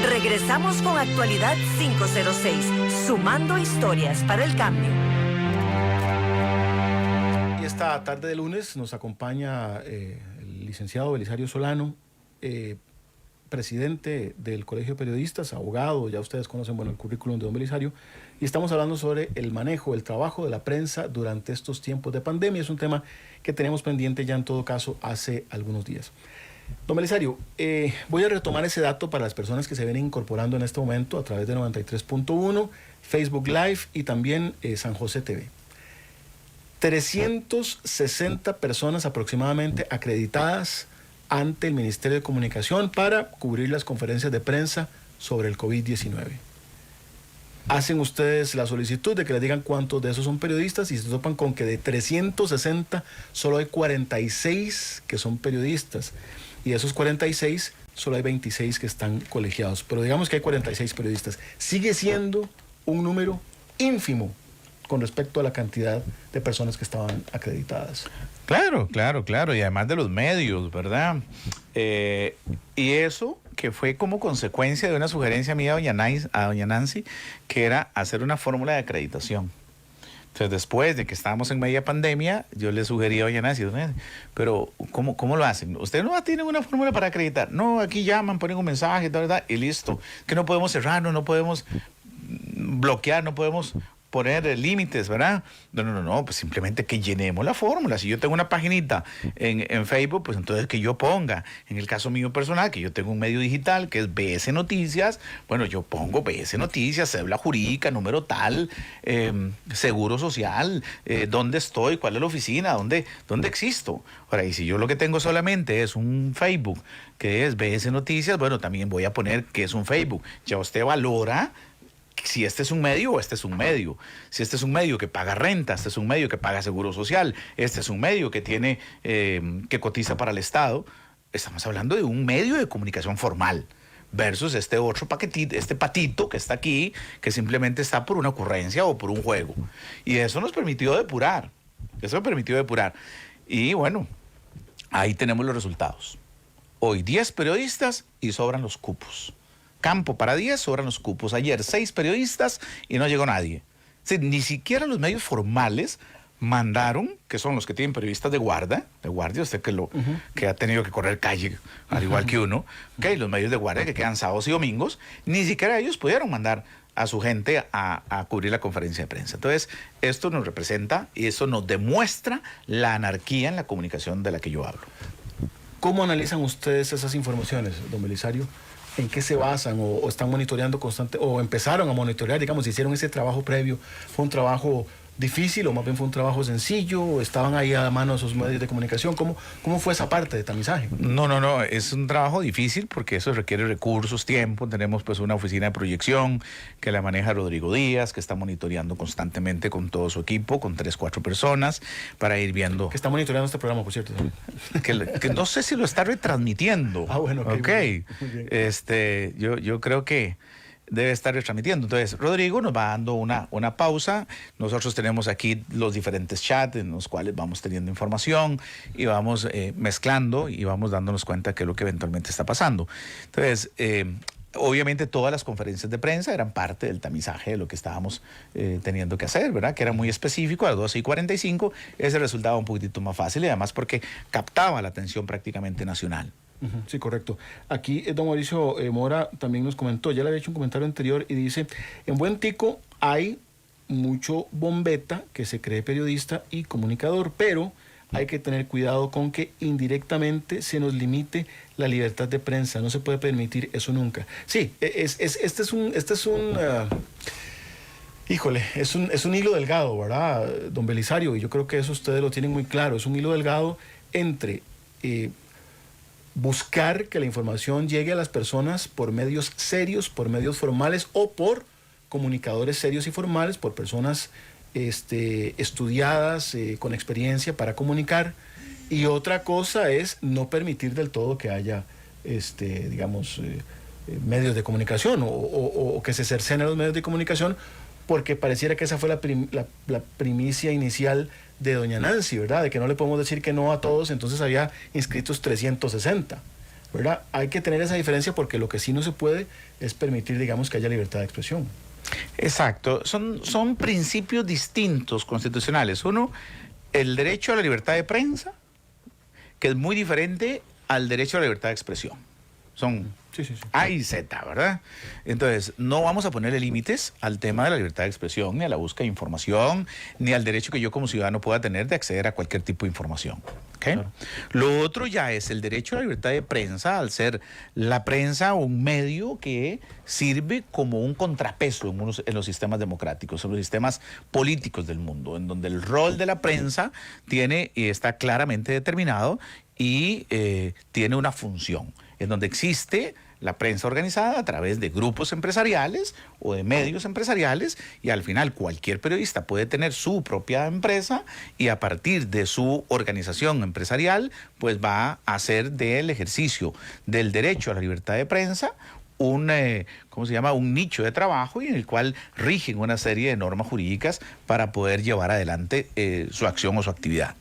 Speaker 1: Regresamos con Actualidad 506, sumando historias para el cambio.
Speaker 2: Esta tarde de lunes nos acompaña el licenciado Belisario Solano, presidente del Colegio de Periodistas, abogado, ya ustedes conocen el currículum de don Belisario, y estamos hablando sobre el manejo, el trabajo de la prensa durante estos tiempos de pandemia. Es un tema que tenemos pendiente ya en todo caso hace algunos días. Don Belisario, voy a retomar ese dato para las personas que se vienen incorporando en este momento a través de 93.1, Facebook Live y también San José TV. 360 personas aproximadamente acreditadas ante el Ministerio de Comunicación para cubrir las conferencias de prensa sobre el COVID-19. Hacen ustedes la solicitud de que les digan cuántos de esos son periodistas y se topan con que de 360 solo hay 46 que son periodistas y de esos 46 solo hay 26 que están colegiados. Pero digamos que hay 46 periodistas. Sigue siendo un número ínfimo con respecto a la cantidad de personas que estaban acreditadas.
Speaker 3: Claro. Y además de los medios, ¿verdad? Y eso que fue como consecuencia de una sugerencia mía a doña Nancy, que era hacer una fórmula de acreditación. Entonces, después de que estábamos en media pandemia, yo le sugerí a doña Nancy, pero ¿cómo lo hacen? ¿Ustedes no tienen una fórmula para acreditar? No, aquí llaman, ponen un mensaje, ¿verdad? Y listo. Que no podemos cerrarnos, no podemos bloquear, no podemos poner límites, ¿verdad? No, pues simplemente que llenemos la fórmula. Si yo tengo una paginita en Facebook, pues entonces que yo ponga, en el caso mío personal, que yo tengo un medio digital que es BS Noticias, bueno, yo pongo BS Noticias, cédula jurídica, número tal, seguro social, dónde estoy, cuál es la oficina, dónde existo. Ahora, y si yo lo que tengo solamente es un Facebook que es BS Noticias, bueno, también voy a poner que es un Facebook. Ya usted valora si este es un medio o este es un medio. Si este es un medio que paga renta, este es un medio que paga seguro social, este es un medio que tiene que cotiza para el Estado. Estamos hablando de un medio de comunicación formal versus este otro paquetito, este patito que está aquí, que simplemente está por una ocurrencia o por un juego. Y eso nos permitió depurar. Y bueno, ahí tenemos los resultados. Hoy 10 periodistas y sobran los cupos. Campo para 10, sobran los cupos. Ayer 6 periodistas y no llegó nadie. O sea, ni siquiera los medios formales mandaron, que son los que tienen periodistas de guardia, usted que ha tenido que correr calle, al igual que uno, los medios de guardia que quedan sábados y domingos, ni siquiera ellos pudieron mandar a su gente a cubrir la conferencia de prensa. Entonces, esto nos representa y eso nos demuestra la anarquía en la comunicación de la que yo hablo.
Speaker 2: ¿Cómo analizan ustedes esas informaciones, don Belisario? ¿En qué se basan o están monitoreando o empezaron a monitorear, digamos, hicieron ese trabajo previo? ¿Fue un trabajo difícil o más bien fue un trabajo sencillo? ¿O estaban ahí a mano esos medios de comunicación? ¿Cómo fue esa parte de tamizaje?
Speaker 3: No, es un trabajo difícil porque eso requiere recursos, tiempo. Tenemos pues una oficina de proyección que la maneja Rodrigo Díaz, que está monitoreando constantemente con todo su equipo, con 3, 4 personas, para ir viendo.
Speaker 2: Que está monitoreando este programa, por cierto.
Speaker 3: Que no sé si lo está retransmitiendo.
Speaker 2: Ah, bueno,
Speaker 3: okay. Muy bien. Yo creo que debe estar retransmitiendo. Entonces, Rodrigo nos va dando una pausa. Nosotros tenemos aquí los diferentes chats en los cuales vamos teniendo información y vamos mezclando y vamos dándonos cuenta de qué es lo que eventualmente está pasando. Entonces, obviamente todas las conferencias de prensa eran parte del tamizaje de lo que estábamos teniendo que hacer, ¿verdad? Que era muy específico, a las 12:45, ese resultaba un poquitito más fácil y además porque captaba la atención prácticamente nacional.
Speaker 2: Sí, correcto. Aquí don Mauricio Mora también nos comentó, ya le había hecho un comentario anterior y dice, en Buen Tico hay mucho bombeta que se cree periodista y comunicador, pero hay que tener cuidado con que indirectamente se nos limite la libertad de prensa. No se puede permitir eso nunca. Sí, este es un híjole, es un hilo delgado, ¿verdad, don Belisario? Y yo creo que eso ustedes lo tienen muy claro. Es un hilo delgado entre buscar que la información llegue a las personas por medios serios, por medios formales o por comunicadores serios y formales, por personas estudiadas, con experiencia para comunicar. Y otra cosa es no permitir del todo que haya, digamos, medios de comunicación o que se cercenen los medios de comunicación, porque pareciera que esa fue la primicia inicial de doña Nancy, ¿verdad? De que no le podemos decir que no a todos, entonces había inscritos 360, ¿verdad? Hay que tener esa diferencia porque lo que sí no se puede es permitir, digamos, que haya libertad de expresión.
Speaker 3: Exacto, son principios distintos constitucionales. Uno, el derecho a la libertad de prensa, que es muy diferente al derecho a la libertad de expresión. Son
Speaker 2: sí.
Speaker 3: A y Z, ¿verdad? Entonces, no vamos a ponerle límites al tema de la libertad de expresión, ni a la búsqueda de información, ni al derecho que yo como ciudadano pueda tener de acceder a cualquier tipo de información. ¿Okay? Claro. Lo otro ya es el derecho a la libertad de prensa, al ser la prensa un medio que sirve como un contrapeso en los sistemas democráticos, en los sistemas políticos del mundo, en donde el rol de la prensa tiene y está claramente determinado y tiene una función, en donde existe la prensa organizada a través de grupos empresariales o de medios empresariales, y al final cualquier periodista puede tener su propia empresa y a partir de su organización empresarial pues va a hacer del ejercicio del derecho a la libertad de prensa un nicho de trabajo y en el cual rigen una serie de normas jurídicas para poder llevar adelante su acción o su actividad.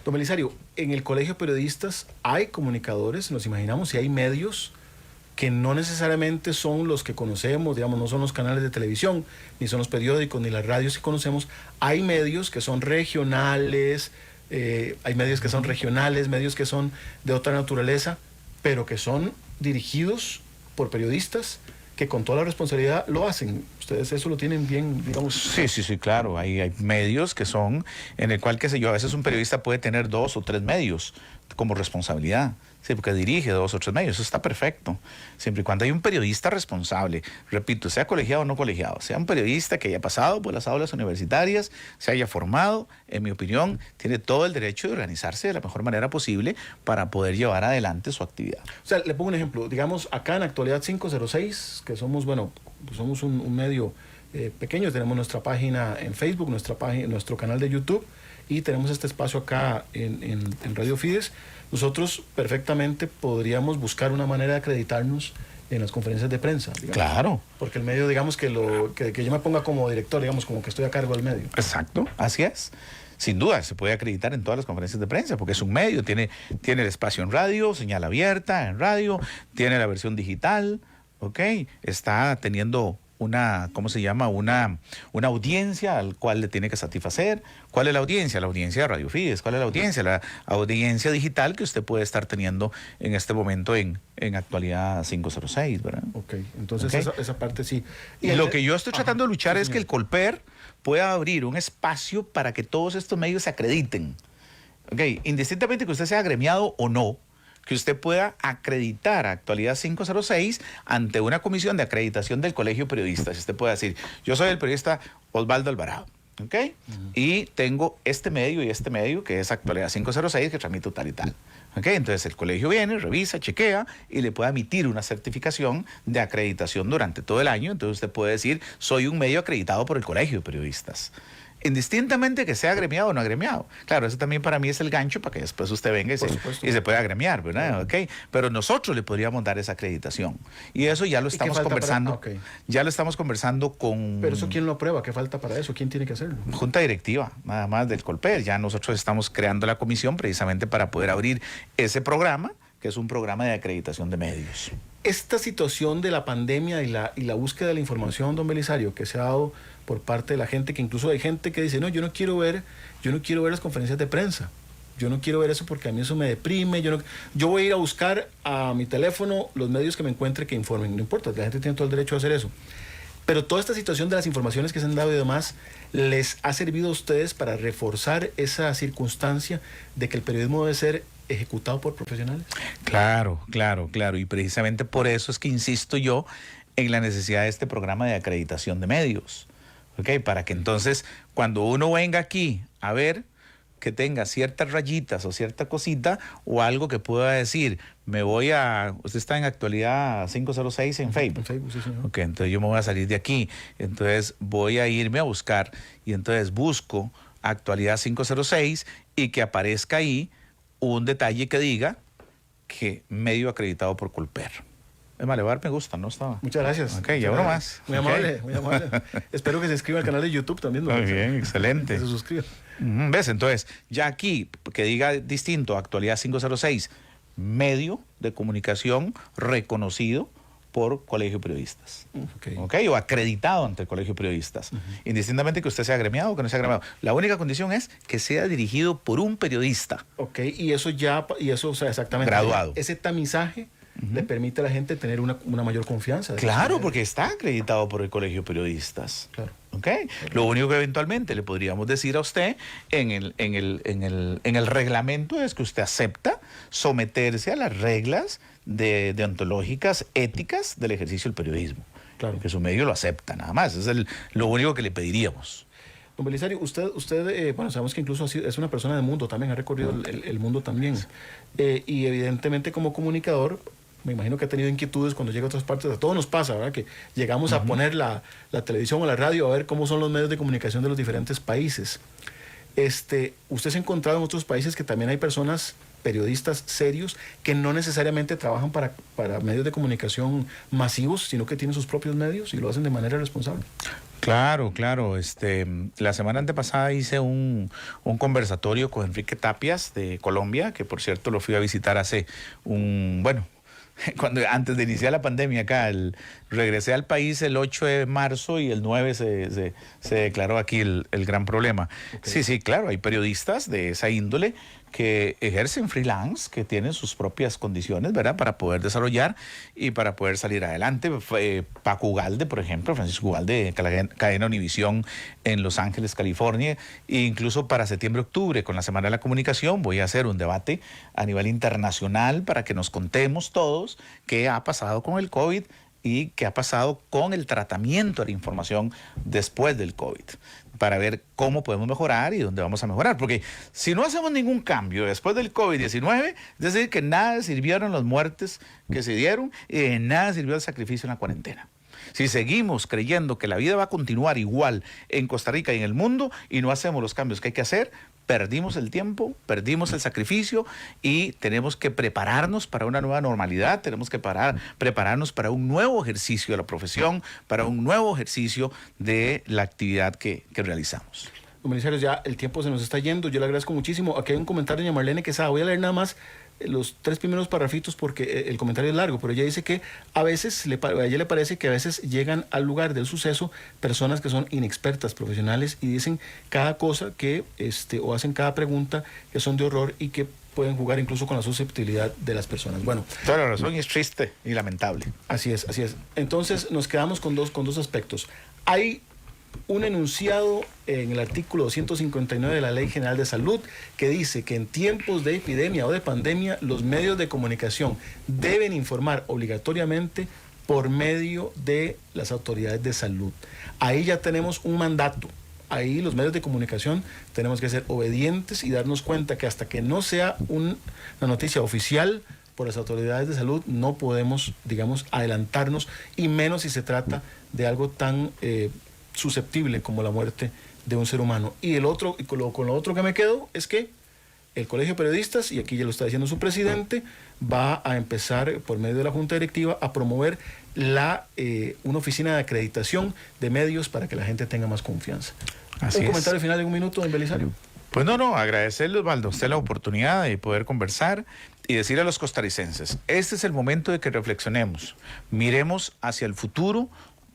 Speaker 2: Don Belisario, en el Colegio de Periodistas hay comunicadores, nos imaginamos, si hay medios que no necesariamente son los que conocemos, digamos, no son los canales de televisión, ni son los periódicos, ni las radios que conocemos. Hay medios que son regionales, medios que son de otra naturaleza, pero que son dirigidos por periodistas que con toda la responsabilidad lo hacen. Ustedes eso lo tienen bien, digamos.
Speaker 3: Sí, claro. Hay medios que son, en el cual, qué sé yo, a veces un periodista puede tener 2 o 3 medios como responsabilidad. Sí, porque dirige 2 o 3 medios, eso está perfecto. Siempre y cuando hay un periodista responsable, repito, sea colegiado o no colegiado, sea un periodista que haya pasado por las aulas universitarias, se haya formado, en mi opinión, tiene todo el derecho de organizarse de la mejor manera posible para poder llevar adelante su actividad.
Speaker 2: O sea, le pongo un ejemplo, digamos, acá en Actualidad 506, que somos, somos un medio pequeño, tenemos nuestra página en Facebook, nuestro canal de YouTube, y tenemos este espacio acá en Radio Fides. Nosotros perfectamente podríamos buscar una manera de acreditarnos en las conferencias de prensa, digamos.
Speaker 3: Claro.
Speaker 2: Porque el medio, digamos, que yo me ponga como director, digamos, como que estoy a cargo del medio.
Speaker 3: Exacto, así es. Sin duda, se puede acreditar en todas las conferencias de prensa, porque es un medio, tiene el espacio en radio, señal abierta en radio, tiene la versión digital, ¿ok? Está teniendo una audiencia al cual le tiene que satisfacer. ¿Cuál es la audiencia? La audiencia de Radio Fides. ¿Cuál es la audiencia? La audiencia digital que usted puede estar teniendo en este momento en Actualidad 506, ¿verdad?
Speaker 2: Ok, entonces esa parte sí.
Speaker 3: Y lo que yo estoy tratando de luchar es que el Colper pueda abrir un espacio para que todos estos medios se acrediten. Ok, indistintamente que usted sea agremiado o no, que usted pueda acreditar a Actualidad 506 ante una comisión de acreditación del Colegio de Periodistas. Usted puede decir, yo soy el periodista Osvaldo Alvarado, ¿ok? Y tengo este medio, que es Actualidad 506, que transmito tal y tal. ¿Ok? Entonces el colegio viene, revisa, chequea y le puede emitir una certificación de acreditación durante todo el año. Entonces usted puede decir, soy un medio acreditado por el Colegio de Periodistas. Indistintamente que sea agremiado o no agremiado. Claro, eso también para mí es el gancho para que después usted venga y se pueda agremiar, ¿verdad? ¿Okay? Pero nosotros le podríamos dar esa acreditación. Y eso ya lo estamos conversando. Ya lo estamos conversando con...
Speaker 2: Pero eso, ¿quién lo aprueba? ¿Qué falta para eso? ¿Quién tiene que hacerlo?
Speaker 3: Junta directiva, nada más del Colper. Ya nosotros estamos creando la comisión precisamente para poder abrir ese programa, que es un programa de acreditación de medios.
Speaker 2: Esta situación de la pandemia y la búsqueda de la información, don Belisario, que se ha dado por parte de la gente, que incluso hay gente que dice, no, yo no quiero ver las conferencias de prensa, yo no quiero ver eso porque a mí eso me deprime, yo voy a ir a buscar a mi teléfono los medios que me encuentre que informen, no importa, la gente tiene todo el derecho a hacer eso. Pero toda esta situación de las informaciones que se han dado y demás, ¿les ha servido a ustedes para reforzar esa circunstancia de que el periodismo debe ser ejecutado por profesionales?
Speaker 3: Claro. Y precisamente por eso es que insisto yo en la necesidad de este programa de acreditación de medios. ¿Ok? Para que entonces, cuando uno venga aquí a ver, que tenga ciertas rayitas o cierta cosita o algo que pueda decir, usted está en Actualidad 506 en Facebook.
Speaker 2: En Facebook, sí, señor.
Speaker 3: Ok, entonces yo me voy a salir de aquí, entonces voy a irme a buscar y entonces busco Actualidad 506 y que aparezca ahí un detalle que diga que medio acreditado por Colper. Es más, le voy a dar me gusta, ¿no? Estaba.
Speaker 2: Muchas gracias.
Speaker 3: Ok, y uno más.
Speaker 2: Muy amable, muy amable. Espero que se inscriba al canal de YouTube también.
Speaker 3: Muy bien, excelente.
Speaker 2: Que se suscriba.
Speaker 3: ¿Ves? Entonces, ya aquí, que diga distinto, Actualidad 506, medio de comunicación reconocido por Colegio de Periodistas. ¿Ok? O acreditado ante el Colegio de Periodistas. Indistintamente que usted sea agremiado o que no sea agremiado. La única condición es que sea dirigido por un periodista.
Speaker 2: Ok, y eso, o sea, exactamente.
Speaker 3: Graduado.
Speaker 2: Ese tamizaje le permite a la gente tener una mayor confianza.
Speaker 3: Claro, porque está acreditado por el Colegio de Periodistas.
Speaker 2: Claro.
Speaker 3: ¿Okay? Lo único que eventualmente le podríamos decir a usted en el reglamento es que usted acepta someterse a las reglas deontológicas, éticas del ejercicio del periodismo.
Speaker 2: Claro.
Speaker 3: Que su medio lo acepta, nada más. Es lo único que le pediríamos.
Speaker 2: Don Belisario, usted bueno, sabemos que incluso es una persona del mundo también, ha recorrido el mundo también. Y evidentemente como comunicador, me imagino que ha tenido inquietudes cuando llega a otras partes. A todos nos pasa, ¿verdad? Que llegamos a poner la televisión o la radio a ver cómo son los medios de comunicación de los diferentes países. Usted se ha encontrado en otros países que también hay personas, periodistas serios, que no necesariamente trabajan para medios de comunicación masivos, sino que tienen sus propios medios y lo hacen de manera responsable.
Speaker 3: Claro. La semana antepasada hice un conversatorio con Enrique Tapias de Colombia, que por cierto lo fui a visitar antes de iniciar la pandemia acá. Regresé al país el 8 de marzo y el 9 se declaró aquí el gran problema. Okay. Sí, claro, hay periodistas de esa índole que ejercen freelance, que tienen sus propias condiciones, ¿verdad?, para poder desarrollar y para poder salir adelante. Paco Ugalde, por ejemplo, Francisco Ugalde, de cadena Univisión en Los Ángeles, California, e incluso para septiembre-octubre, con la Semana de la Comunicación, voy a hacer un debate a nivel internacional para que nos contemos todos qué ha pasado con el COVID y qué ha pasado con el tratamiento de la información después del COVID, para ver cómo podemos mejorar y dónde vamos a mejorar. Porque si no hacemos ningún cambio después del COVID-19, es decir, que nada sirvieron las muertes que se dieron y de nada sirvió el sacrificio en la cuarentena. Si seguimos creyendo que la vida va a continuar igual en Costa Rica y en el mundo y no hacemos los cambios que hay que hacer, perdimos el tiempo, perdimos el sacrificio y tenemos que prepararnos para una nueva normalidad, tenemos que prepararnos para un nuevo ejercicio de la profesión, para un nuevo ejercicio de la actividad que realizamos.
Speaker 2: Don Belisario, ya el tiempo se nos está yendo, yo le agradezco muchísimo. Aquí hay un comentario de Marlene Quesada, voy a leer nada más los 3 primeros parrafitos porque el comentario es largo, pero ella dice que a veces, a ella le parece que a veces llegan al lugar del suceso personas que son inexpertas, profesionales, y dicen cada cosa que, o hacen cada pregunta que son de horror y que pueden jugar incluso con la susceptibilidad de las personas. Bueno.
Speaker 3: Toda la razón, es triste y lamentable.
Speaker 2: Así es. Entonces nos quedamos con dos aspectos. Hay un enunciado en el artículo 259 de la Ley General de Salud que dice que en tiempos de epidemia o de pandemia los medios de comunicación deben informar obligatoriamente por medio de las autoridades de salud. Ahí ya tenemos un mandato. Ahí los medios de comunicación tenemos que ser obedientes y darnos cuenta que hasta que no sea una noticia oficial por las autoridades de salud no podemos, digamos, adelantarnos, y menos si se trata de algo tan susceptible como la muerte de un ser humano. Y con lo otro que me quedo es que el Colegio de Periodistas, y aquí ya lo está diciendo su presidente, va a empezar por medio de la Junta Directiva a promover una oficina de acreditación de medios para que la gente tenga más confianza. Un comentario final en un minuto, don Belisario.
Speaker 3: Pues no, agradecerle, Osvaldo, a usted la oportunidad de poder conversar y decir a los costarricenses, este es el momento de que reflexionemos, miremos hacia el futuro,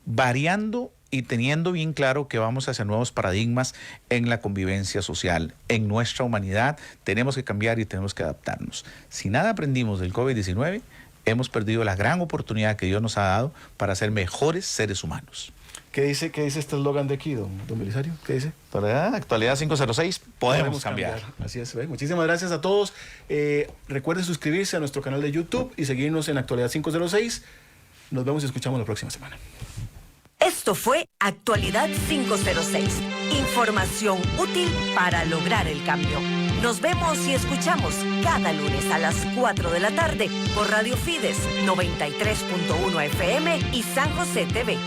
Speaker 3: variando y teniendo bien claro que vamos hacia nuevos paradigmas en la convivencia social, en nuestra humanidad. Tenemos que cambiar y tenemos que adaptarnos. Si nada aprendimos del COVID-19, hemos perdido la gran oportunidad que Dios nos ha dado para ser mejores seres humanos.
Speaker 2: ¿Qué dice este eslogan de aquí, don Belisario? ¿Qué dice?
Speaker 3: Para Actualidad 506, podemos cambiar.
Speaker 2: Así es. Muchísimas gracias a todos. Recuerden suscribirse a nuestro canal de YouTube y seguirnos en Actualidad 506. Nos vemos y escuchamos la próxima semana.
Speaker 1: Esto fue Actualidad 506. Información útil para lograr el cambio. Nos vemos y escuchamos cada lunes a las 4 de la tarde por Radio Fides 93.1 FM y San José TV.